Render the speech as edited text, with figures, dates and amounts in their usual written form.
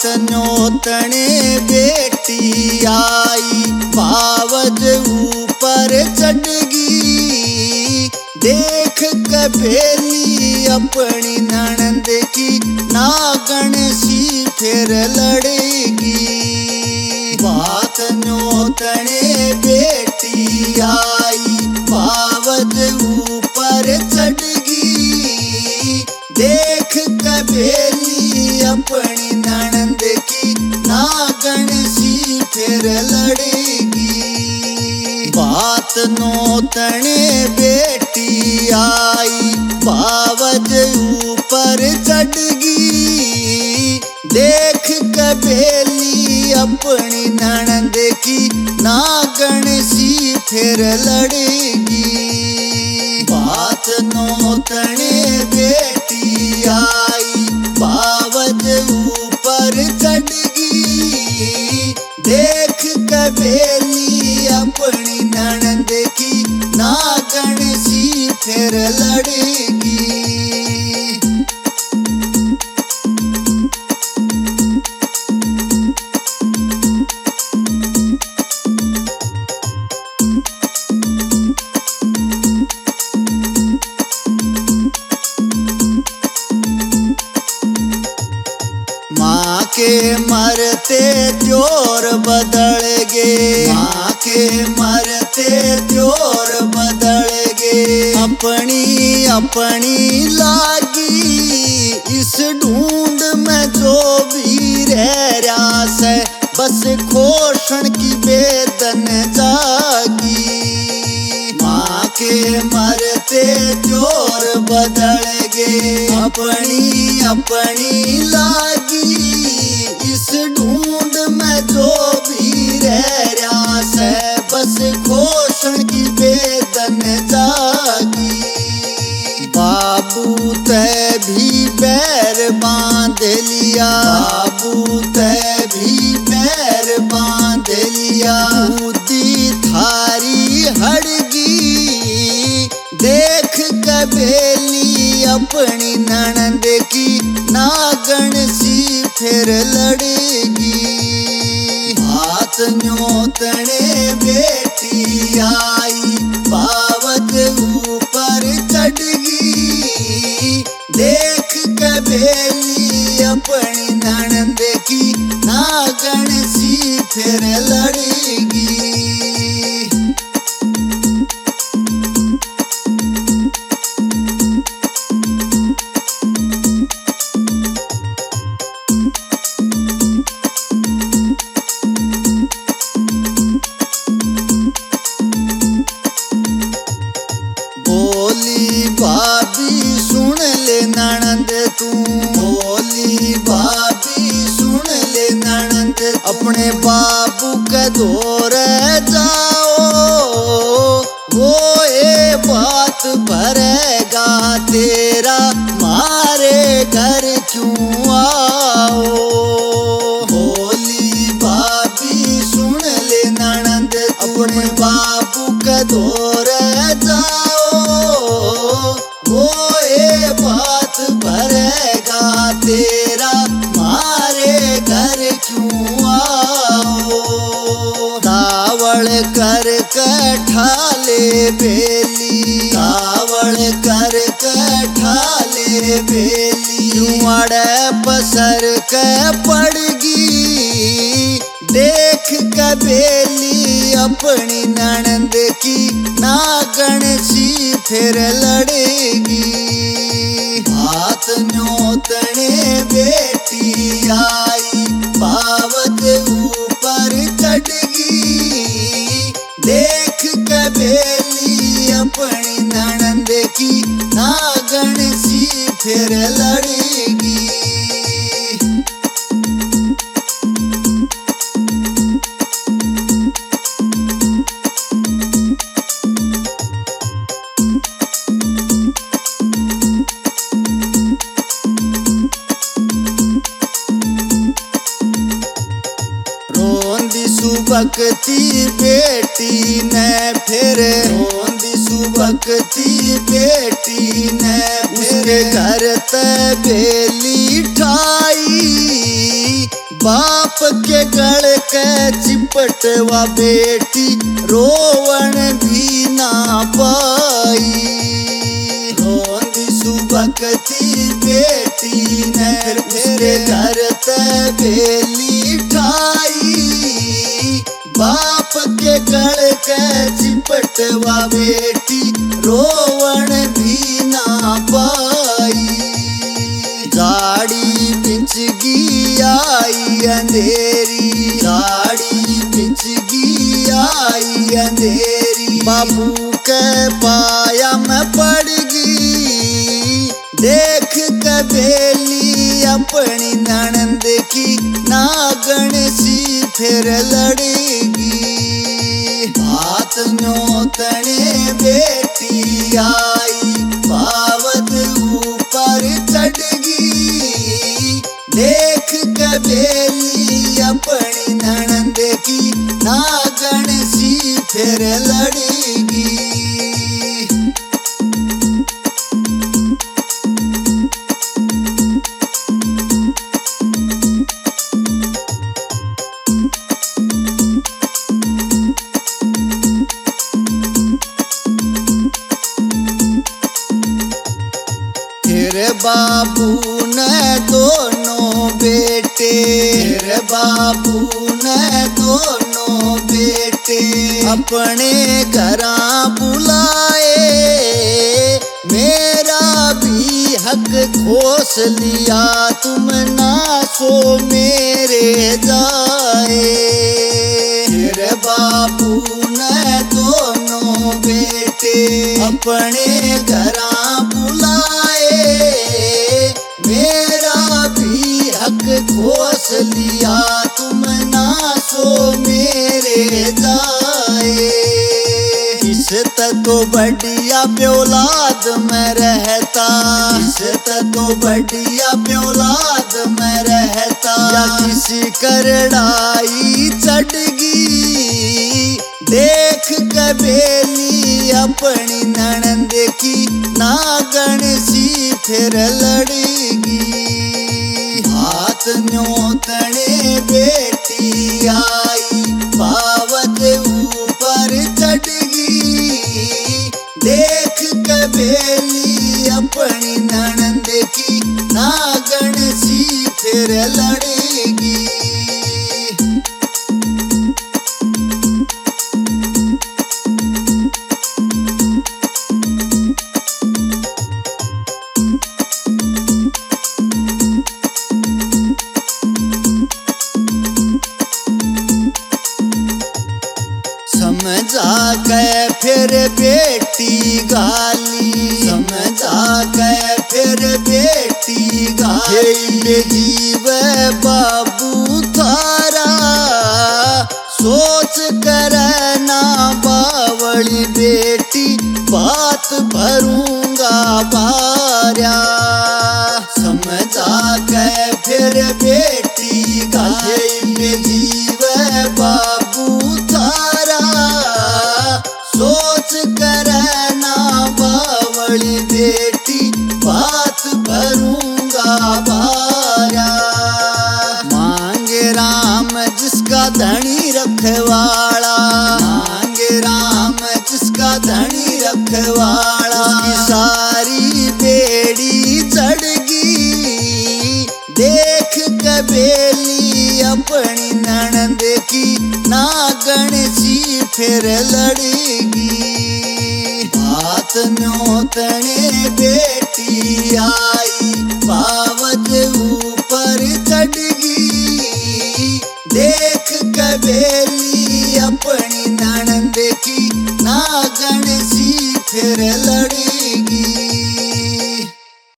न्योतने बेटी आई, बावज ऊपर चढ़गी। देख कबेली अपनी ननद की, नागन सी फिर लड़ेगी। बात न्योतने बेटी आई, बावज ऊपर चढ़गी। देख कबेली अपनी ननद की, नागन सी फिर लड़ेगी। बात नौतने बेटी आई, बावज ऊपर चढ़गी। देख कबेली अपनी ननद की, नागन सी फिर लड़ेगी। बात नौतने बेटी आई, बावज ऊपर चढ़गी। देख कबेली अपनी ननद की, नागन सी फिर लड़ेगी। माँ के मरते त्योर बदल गे, माँ के मरते त्योर बदल गे। अपनी अपनी लागी, इस ढूंढ में जो भी रह रहा से, बस खोषण की बेदन जागी। माँ के मरते त्योर बदल गे, अपनी अपनी लागी। इस ढूंढ में जो भी रह रहा से, बस खोषण की बेदन जागी। बाबू ते भी बैर बांध लिया, बाबू ते भी बैर बांध लिया। बूदी थारी हड़गी, देख कबेली अपनी ननद की, नागन सी फिर लड़ेगी। बात न्योतने बेटी आई, बावज ऊपर चढ़गी। देख कबेली अपनी ननद की, नागन सी फिर लड़ेगी। बोली भाभी सुन ले ननद तू, बोली भाभी सुन ले ननद। अपने बाबू के दौरे जाओ, वो ये बात भरेगा तेरा, मारे घर क्यों आओ। बोली भाभी सुन ले ननद, अपने बाबू के दौरे जाओ, वो ये बात भरेगा तेरा, मारे घर क्यों आओ। तावड़ कर ठाले बेली, तावड़ कर ठाले बेली। जुआड़े पसर के पड़गी, देख कबेली अपनी ननद की, नागन सी फिर लड़ेगी। बात न्योतने बेटी आई, बावज ऊपर चढ़गी। देख कबेली अपनी ननद की, नागन सी फिर लड़ेगी। सुबकती बेटी ने फिर, रोंदी सुबकती बेटी ने उसके घर ते बेली ठाई। बाप के गल के चिपटवा बेटी रोवण भी ना पाई। रोंदी सुबकती बेटी ने मेरे घर ते बेली ठाई। बाप के गल के चिपटवा बेटी रोवण भी ना पाई। झाड़ी बिछगी आई अंधेरी, झाड़ी बिछगी आई अंधेरी। बाबू के पाया में पड़ गई, देख के बेली अपनी ननंद की नागन सी फिर लड़ेगी। हाथ न्योतने बेटी आई, पावत ऊपर चढ़गी। देख के बेली अपनी ननंद की नागन सी फिर लड़ेगी। फिर बाबू ने दोनों बेटे, फिर बाबू ने दोनों बेटे अपने घरां बुलाए। मेरा भी हक खोस लिया, तुम ना सो मेरे जाए। फिर बाबू ने दोनों बेटे अपने घरां बुलाए। मेरा भी हक खोस लिया, तुम ना सो मेरे जाए। इस तो बढ़िया ब्योलाद में रहता, इस तो बढ़िया ब्योलाद में रहता। या किसी करड़ाई चढ़गी, देख के बेली अपनी ननंद की नागन सी फिर लड़ेगी। हाथ न्योतने बेटी आई, पावत ऊपर चढ़गी। देख के बेली अपनी ननंद की नागन सी फिर लड़ेगी। समझा के फिर बेटी गाली, समझा के फिर बेटी गाली। जीव बाबू थारा सोच कर ना बावली बेटी, बात भरूंगा बार्या। समझा के फिर बेटी गाली। जीव बाबू थारा सोच कर ना बावली बेटी, बात भरूंगा बार्या। मांगे राम जिसका धनी रखवाड़ा, मांगे राम जिसका धनी रखवाड़ा। सारी बेड़ी चढ़गी, देख के बेली अपनी ननंद की नागन सी फिर लड़ेगी। हाथ न्योतने बेटी आई, पावत ऊपर चढ़गी। देख के बेली अपनी ननंद की नागन सी फिर लड़ेगी।